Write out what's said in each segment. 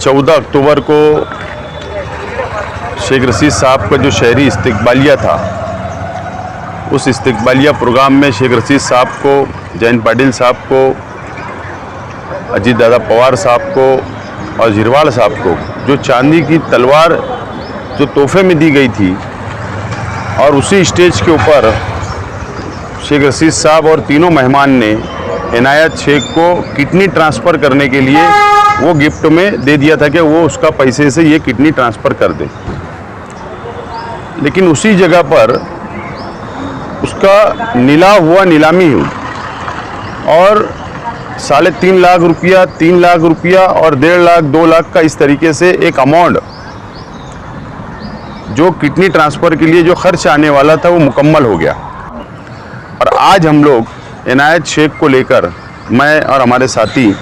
14 अक्टूबर को शेख रशीद साहब का जो शहरी इस्तकबालिया था, उस इस्तकबालिया प्रोग्राम में शेख रशीद साहब को, जयंत पाटिल साहब को, अजीत दादा पवार साहब को और झिरवाल साहब को जो चांदी की तलवार जो तोहफे में दी गई थी, और उसी स्टेज के ऊपर शेख रशीद साहब और तीनों मेहमान ने इनायत शेख को किडनी ट्रांसफ़र करने के लिए वो गिफ्ट में दे दिया था कि वो उसका पैसे से ये किडनी ट्रांसफ़र कर दे। लेकिन उसी जगह पर उसका नीलामी हुई और 3.5 लाख रुपया, 3 लाख रुपया और 1.5 लाख, 2 लाख का इस तरीके से एक अमाउंट जो किडनी ट्रांसफ़र के लिए जो खर्च आने वाला था वो मुकम्मल हो गया। और आज हम लोग इनायत शेख को लेकर, मैं और हमारे साथी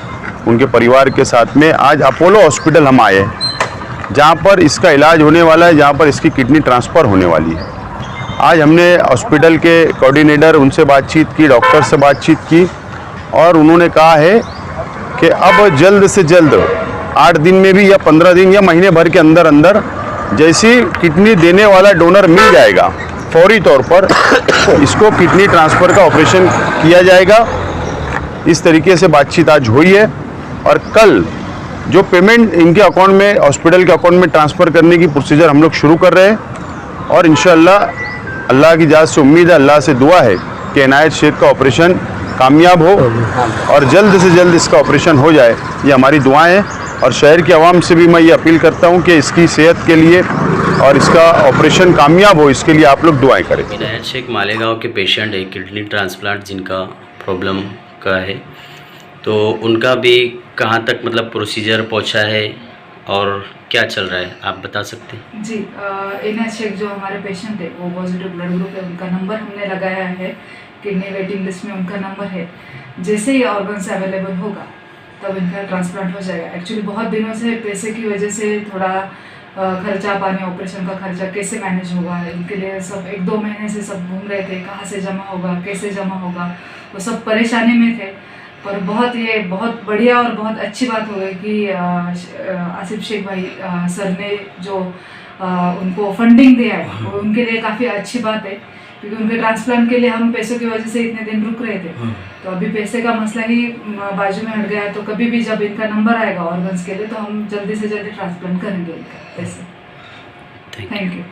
उनके परिवार के साथ में आज अपोलो हॉस्पिटल हम आए, जहां पर इसका इलाज होने वाला है, जहां पर इसकी किडनी ट्रांसफ़र होने वाली है। आज हमने हॉस्पिटल के कोऑर्डिनेटर उनसे बातचीत की, डॉक्टर से बातचीत की, और उन्होंने कहा है कि अब जल्द से जल्द 8 दिन में भी या 15 दिन या महीने भर के अंदर अंदर जैसी किडनी देने वाला डोनर मिल जाएगा, फौरी तौर पर इसको किडनी ट्रांसफ़र का ऑपरेशन किया जाएगा। इस तरीके से बातचीत आज हुई है और कल जो पेमेंट इनके अकाउंट में, हॉस्पिटल के अकाउंट में ट्रांसफ़र करने की प्रोसीजर हम लोग शुरू कर रहे हैं। और इंशाअल्लाह अल्लाह की जात से उम्मीद है, अल्लाह से दुआ है कि इनायत शेख का ऑपरेशन कामयाब हो और जल्द से जल्द इसका ऑपरेशन हो जाए। ये हमारी दुआएं हैं और शहर की आवाम से भी मैं ये अपील करता हूँ कि इसकी सेहत के लिए और इसका ऑपरेशन कामयाब हो, इसके लिए आप लोग दुआएं करें। इनायत शेख मालेगांव के पेशेंट है, किडनी ट्रांसप्लांट जिनका प्रॉब्लम का है, तो उनका भी कहाँ तक मतलब प्रोसीजर पहुँचा है और क्या चल रहा है, आप बता सकते हैं? जी, इनायत शेख जो हमारे पेशेंट है वो पॉजिटिव ब्लड ग्रुप है, उनका नंबर हमने लगाया है, किडनी वेटिंग लिस्ट में उनका नंबर है। जैसे ही ऑर्गन्स अवेलेबल होगा तब इनका ट्रांसप्लांट हो जाएगा। एक्चुअली बहुत दिनों से पैसे की वजह से थोड़ा खर्चा पानी, ऑपरेशन का खर्चा कैसे मैनेज होगा, इनके लिए सब 1-2 महीने से सब घूम रहे थे, कहाँ से जमा होगा, कैसे जमा होगा, वो सब परेशानी में थे। पर बहुत बढ़िया और बहुत अच्छी बात हो गई कि आसिफ शेख भाई सर ने जो उनको फंडिंग दिया है, वो उनके लिए काफ़ी अच्छी बात है, क्योंकि उनके ट्रांसप्लांट के लिए हम पैसों की वजह से इतने दिन रुक रहे थे। तो अभी पैसे का मसला ही बाजू में हट गया है, तो कभी भी जब इनका नंबर आएगा ऑर्गन्स के लिए तो हम जल्दी से जल्दी ट्रांसप्लांट करेंगे इनका पैसे। Thank you.